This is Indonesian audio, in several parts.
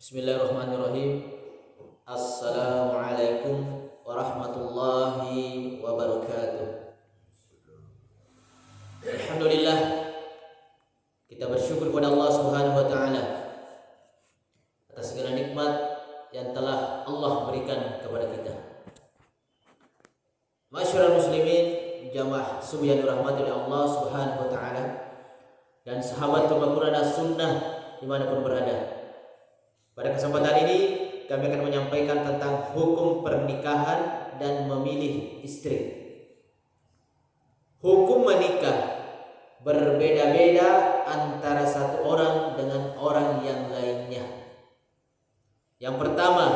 Bismillahirrahmanirrahim. Assalamualaikum warahmatullahi wabarakatuh. Alhamdulillah, kita bersyukur kepada Allah Subhanahu wa taala atas segala nikmat yang telah Allah berikan kepada kita. Masyarul muslimin, jamaah subuh yang dirahmati oleh Allah Subhanahu wa taala dan sahabat pembakuran sunnah dimanapun berada. Pada kesempatan ini kami akan menyampaikan tentang hukum pernikahan dan memilih istri. Hukum menikah berbeda-beda antara satu orang dengan orang yang lainnya. Yang pertama,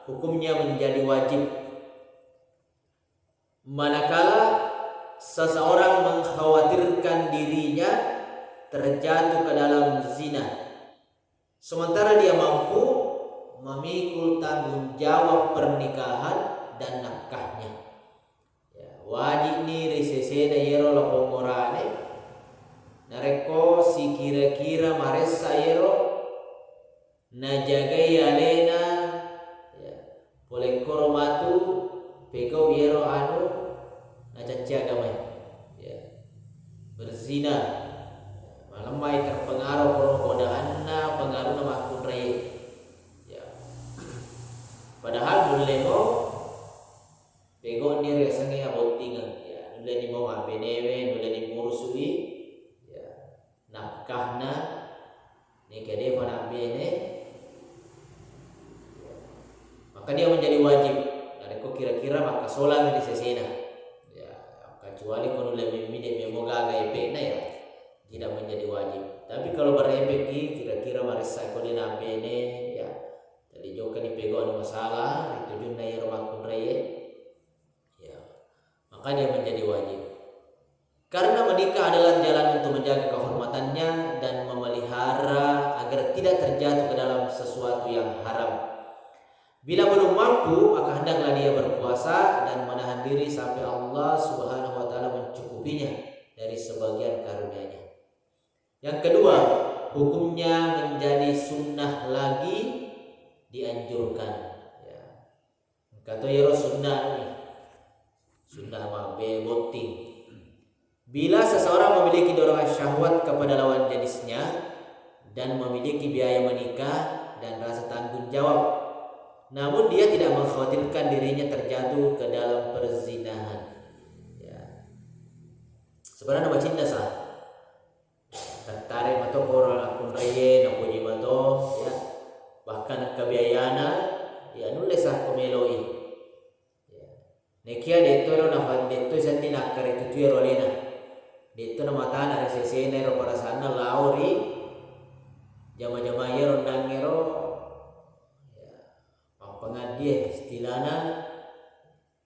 hukumnya menjadi wajib manakala seseorang mengkhawatirkan dirinya terjatuh ke dalam zina, sementara dia mampu memikul tanggung jawab pernikahan dan nafkahnya. Wajib ni resesena yero la pomorane nareko si kira-kira maresa yero najagai alena boleh koromatu pegau yero anu nacacia gamai berzina malamai terpengaruh godaanna pengaruh nama akun raya. Padahal mulai mau pego ni resangnya abotingan mulai ni mau abenewe mulai ni murusui nafkahna ni kade pada bene maka dia menjadi wajib dari ko kira-kira maka solang di sesena kecuali kalau lebih mide memoga gaibena tidak menjadi wajib. Tapi kalau berefek kira-kira marisa ko dia bene tadi joka ni pego ada masalah itu junna ya romakun raya maka dia menjadi wajib. Karena menikah adalah jalan untuk menjaga kehormatannya dan memelihara agar tidak terjatuh ke dalam sesuatu yang haram. Bila belum mampu, maka hendaklah dia berpuasa dan menahan diri sampai Allah Subhanahu wa taala mencukupinya dari sebagian karunia-Nya. Yang kedua, hukumnya menjadi sunnah lagi dianjurkan. Kata ya sunnah mabe boting. Bila seseorang memiliki dorongan syahwat kepada lawan jenisnya dan memiliki biaya menikah dan rasa tanggung jawab, namun dia tidak mengkhawatirkan dirinya terjatuh ke dalam perzinahan. Sebenarnya nama cinta sah. Tertarik atau orang akun raya nak puji mato bahkan kebiayaan nulis sah komeloi nekia de toro na hande to santi nak kare tu rolena de to na mata na resesene ro para sana lauri jama-jama yero nangero pengadie istilana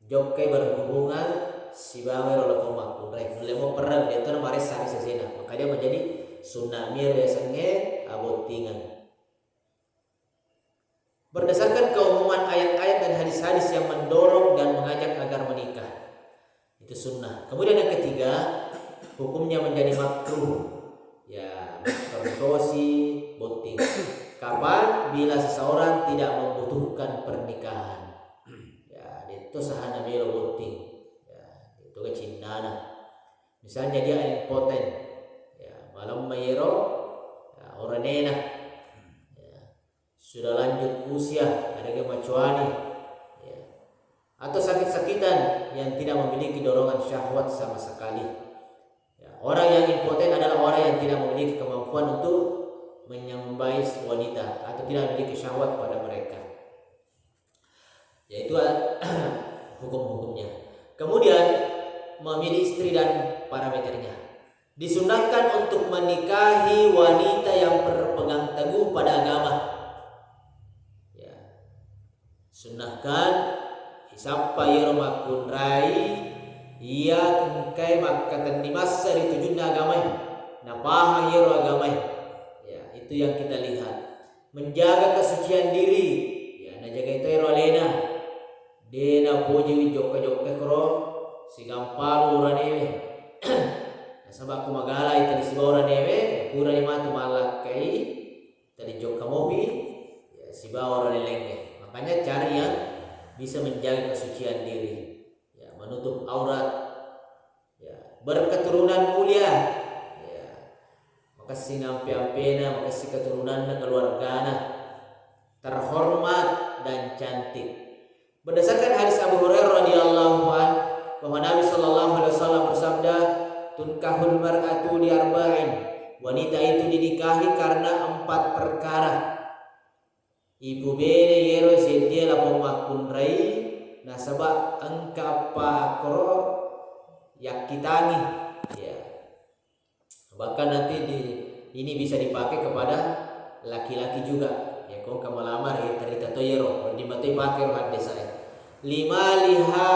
jokai berhubungan si bawero lo komak rek lemo perang de to na mares sari sesena maka dia menjadi sunnah mir sange abotingan. Berdasarkan keumuman ayat-ayat dan hadis-hadis yang mendorong dan mengajak agar menikah, itu sunnah. Kemudian yang ketiga, hukumnya menjadi makruh. Terdosi boting. Kapan? Bila seseorang tidak membutuhkan pernikahan. Itu sahana melo boting. Itu kecintaan. Misalnya dia impoten. Malam mayero orang enak. Sudah lanjut usia, ada kemacuani atau sakit-sakitan yang tidak memiliki dorongan syahwat sama sekali. Orang yang impoten adalah orang yang tidak memiliki kemampuan untuk menyambai wanita atau tidak memiliki syahwat pada mereka. Yaitu hukum-hukumnya. Kemudian memilih istri dan parameternya. Disunahkan untuk menikahi wanita yang berpegang teguh pada agama. Sunahkan isapa yero makun rai ia kengkai makatan dimasa di tujuan agama napaha yero agama itu yang kita lihat. Menjaga kesucian diri najaga itu yero alena dena puji joka-joka kro si gampalu uranewe sabab kumagala itu di siba uranewe pura ni matu malak kai tadi joka mobi sibawa lelengnya. Makanya cari yang bisa menjaga kesucian diri, ya, menutup aurat, ya, berketurunan mulia, ya, makasih nampi-ampena, makasih keturunanna keluargana terhormat dan cantik. Berdasarkan hadis Abu Hurairah radhiyallahu anhu bahwa Nabi sallallahu alaihi wasallam bersabda, tunkahul mar'atu li arba'in. Wanita itu dinikahi karena 4 perkara. Ibu bene yero sedia lapong makunrai nasaba angka pakro yakitangi, ya. Bahkan nanti ini bisa dipakai kepada laki-laki juga. Ya, kau kamalamar ya terita toyero di mati pakai rohat desa. 5 liha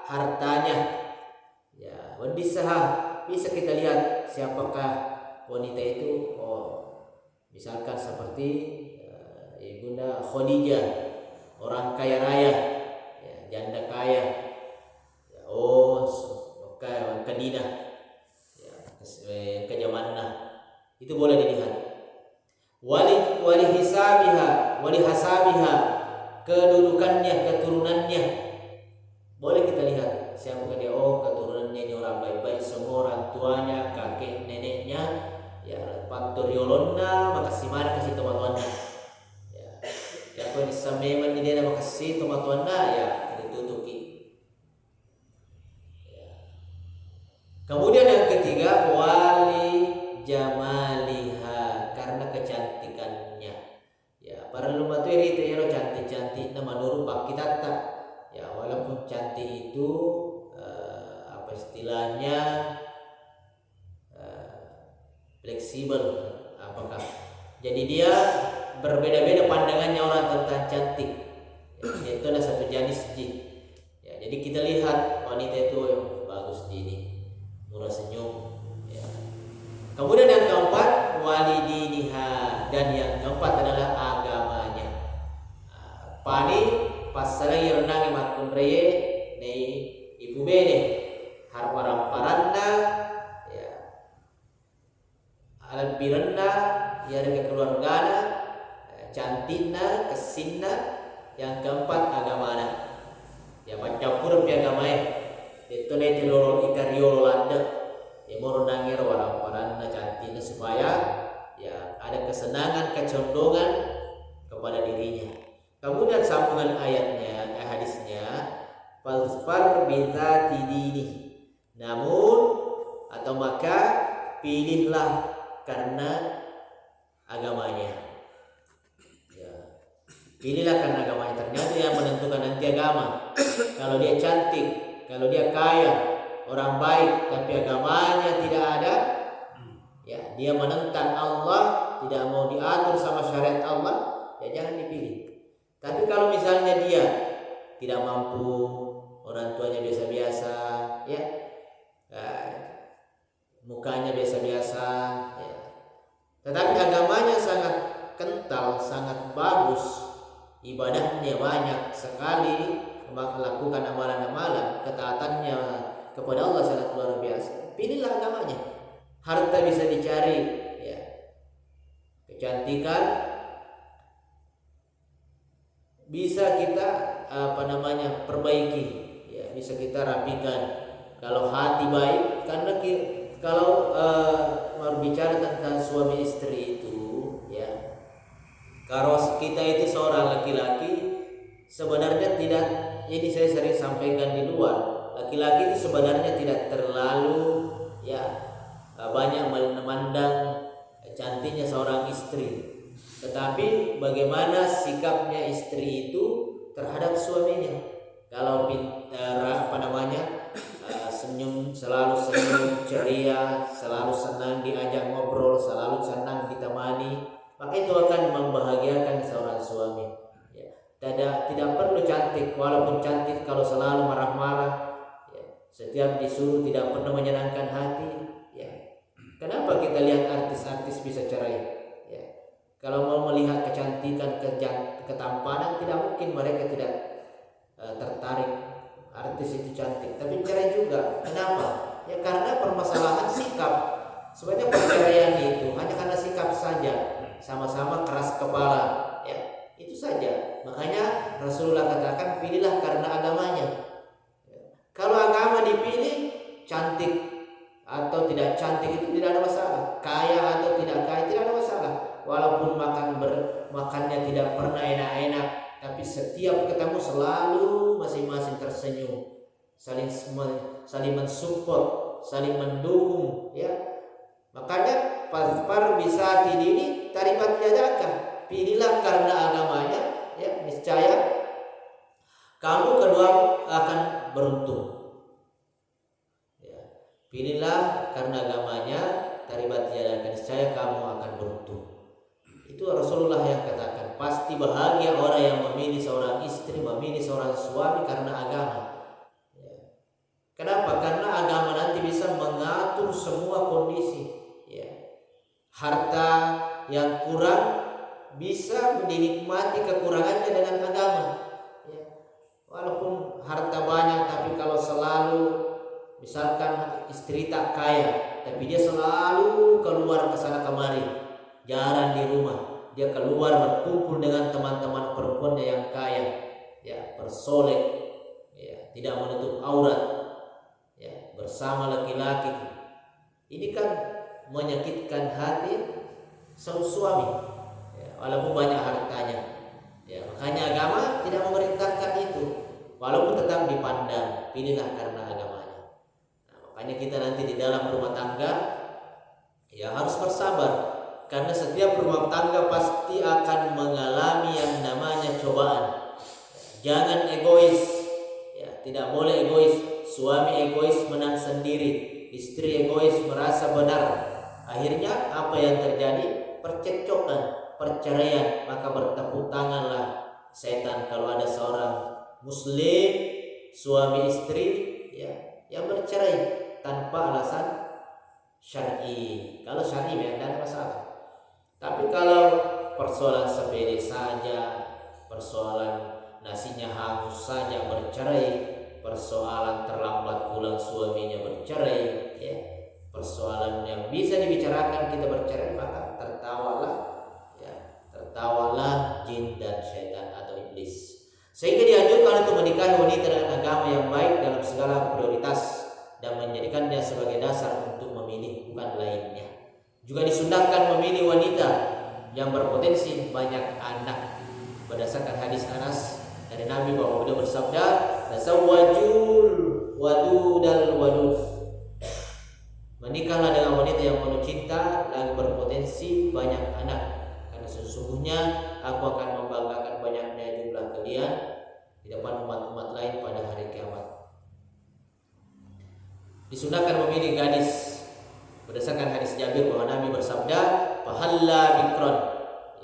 hartanya, ya, wandisaha bisa kita lihat siapakah wanita itu. Misalkan seperti Ibunda Khadijah, orang kaya raya, ya, janda kaya, ya, Kadinah, ya, ke zamanna itu boleh dilihat. Wali hasabiha, kedudukannya, keturunannya boleh kita lihat siapa dia. Keturunannya ini orang baik-baik, semua orang tuanya, kakek neneknya, ya, patoriolonna makasih mana kasih teman-temannya, ya, aku disameman di dia makasih teman-temannya, ya, ditutupi, ya. Kemudian yang ketiga, wali jamaliha, karena kecantikannya, ya, para lumaturi itu ya cantik-cantik nama nurut pak kita tak, ya, walaupun cantik itu apa istilahnya, fleksibel, apakah jadi dia berbeda-beda pandangannya orang tentang cantik, ya, itu ada satu jenis jin, ya, jadi kita lihat wanita itu bagus ini, murah senyum, ya. Kemudian yang keempat, walidiniha, dan yang keempat adalah agamanya. Pani pasalai renang makun reye nei ibu bene harparam paranda, ya, alat biranda ya dengan keluargana, cantina kesinna. Yang keempat agamana, ya, mencampur piagamai itu nei tilolo ikariolo landa, ya, mau renangir waram paranda cantina supaya, ya, ada kesenangan, kecondongan kepada dirinya. Kemudian sambungan ayatnya, hadisnya, fasfar bidzati dini, namun atau maka pilihlah karena agamanya, ya, pilihlah karena agamanya. Ternyata yang menentukan nanti agama. Kalau dia cantik, kalau dia kaya, orang baik, tapi agamanya tidak ada, ya, dia menentang Allah, tidak mau diatur sama syariat Allah, ya, jangan dipilih. Tapi kalau misalnya dia tidak mampu, orang tuanya biasa-biasa, ya, mukanya biasa-biasa, ya, tetapi agamanya sangat kental, sangat bagus, ibadahnya banyak sekali, melakukan amalan-amalan, ketaatannya kepada Allah sangat luar biasa, pilihlah agamanya. Harta bisa dicari, ya, kecantikan bisa kita perbaiki, ya, bisa kita rapikan. Kalau hati baik, karena kalau berbicara tentang suami istri itu, ya, kalau kita itu seorang laki-laki sebenarnya tidak, ini saya sering sampaikan di luar, laki-laki itu sebenarnya tidak terlalu, ya, banyak memandang cantiknya seorang istri. Tetapi bagaimana sikapnya istri itu terhadap suaminya. Kalau senyum, selalu senyum, ceria, selalu senang diajak ngobrol, selalu senang ditemani, maka itu akan membahagiakan seorang suami, ya. Tidak perlu cantik, walaupun cantik kalau selalu marah-marah, ya, setiap disuruh tidak pernah menyenangkan hati, ya. Kenapa kita lihat artis-artis bisa cerai? Kalau mau melihat kecantikan, ketampanan, tidak mungkin mereka tidak tertarik. Artis itu cantik, tapi cerai juga. Kenapa? Ya karena permasalahan sikap. Sebenarnya perceraian itu hanya karena sikap saja, sama-sama keras kepala, ya, itu saja. walaupun makannya tidak pernah enak-enak, tapi setiap ketemu selalu masing-masing tersenyum, saling mensupport, saling mendukung, ya. Makanya fazfar bisati dini taribat yadaka, pilihlah karena agamanya, ya, niscaya kamu kedua akan beruntung. Ya. Pilihlah karena agamanya taribat yadaka, niscaya kamu akan beruntung. Itu Rasulullah yang katakan, pasti bahagia orang yang memilih seorang istri, memilih seorang suami karena agama. Ya. Kenapa? Karena agama nanti bisa mengatur semua kondisi. Ya. Harta yang kurang bisa dinikmati kekurangannya dengan agama. Ya. Walaupun harta banyak, tapi kalau selalu misalkan istri tak kaya, tapi dia selalu keluar ke sana kemari, jarang di rumah, dia keluar berkumpul dengan teman-teman perempuannya yang kaya, ya, bersolek, ya, tidak menutup aurat, ya, bersama laki-laki. Ini kan menyakitkan hati sang suami, ya, walaupun banyak hartanya. Ya, makanya agama tidak memerintahkan itu, walaupun tetap dipandang, pilihlah karena agamanya. Nah, makanya kita nanti di dalam rumah tangga ya harus bersabar, karena setiap rumah tangga pasti akan mengalami yang namanya cobaan. Jangan egois, ya, tidak boleh egois. Suami egois menang sendiri, istri egois merasa benar. Akhirnya apa yang terjadi? Percekcokan, perceraian. Maka bertepuk tanganlah setan kalau ada seorang muslim suami istri, ya, yang bercerai tanpa alasan syar'i. Kalau syar'i ya tidak ada masalah. Tapi kalau persoalan sepele saja, persoalan nasinya hangus saja bercerai, persoalan terlambat pulang suaminya bercerai, ya, persoalan yang bisa dibicarakan kita bercerai, maka tertawalah, ya, tertawalah jin dan syaitan atau iblis. Sehingga dianjurkan untuk menikahi wanita dengan agama yang baik dalam segala prioritas dan menjadikannya sebagai dasar untuk memilih, bukan lainnya. Juga disunahkan memilih wanita yang berpotensi banyak anak berdasarkan hadis Anas dari Nabi bahwa beliau bersabda, "Tazawwajul wadudal wadud." Menikahlah dengan wanita yang penuh cinta lagi berpotensi banyak anak, karena sesungguhnya aku akan membanggakan banyaknya jumlah kalian di depan umat-umat lain pada hari kiamat. Disunahkan memilih gadis berdasarkan hadis Jabir bahwa Nabi bersabda, "Fahalla bikron,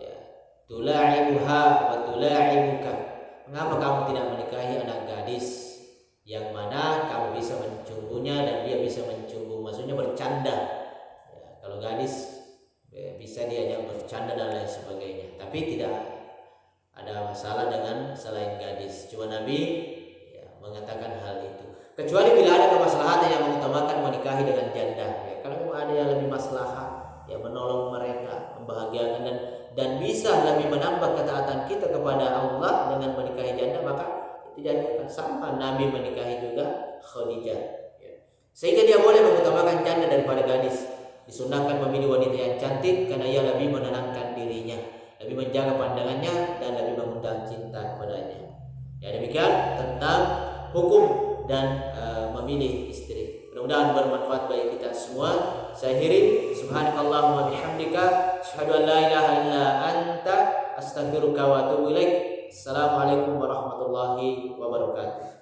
ya, tula'ibuha wa tula'ibuka." Mengapa kamu tidak menikahi anak gadis yang mana kamu bisa mencumbunya dan dia bisa mencumbu, maksudnya bercanda, ya, kalau gadis bisa diajak bercanda dan lain sebagainya, tapi tidak ada masalah dengan selain gadis. Cuma Nabi, ya, mengatakan hal itu, kecuali bila ada kemaslahatan yang mengutamakan menikahi dengan janda, ya, kalau memang ada yang lebih maslahat, ya, menolong mereka, membahagiakan dan bisa lebih menambah ketaatan kita kepada Allah dengan menikahi janda, maka tidak akan sama Nabi menikahi juga Khadijah, ya. Sehingga dia boleh mengutamakan janda daripada gadis. Disunahkan memilih wanita yang cantik karena ia lebih menenangkan dirinya, lebih menjaga pandangannya dan lebih mengundang cinta kepadanya. Ya, demikian tentang hukum dan memilih istri. Mudah-mudahan bermanfaat bagi kita semua. Saya akhiri, subhanakallahumma bihamdika asyhadu an la ilaha illa anta astaghfiruka wa atubu ilaik. Assalamualaikum warahmatullahi wabarakatuh.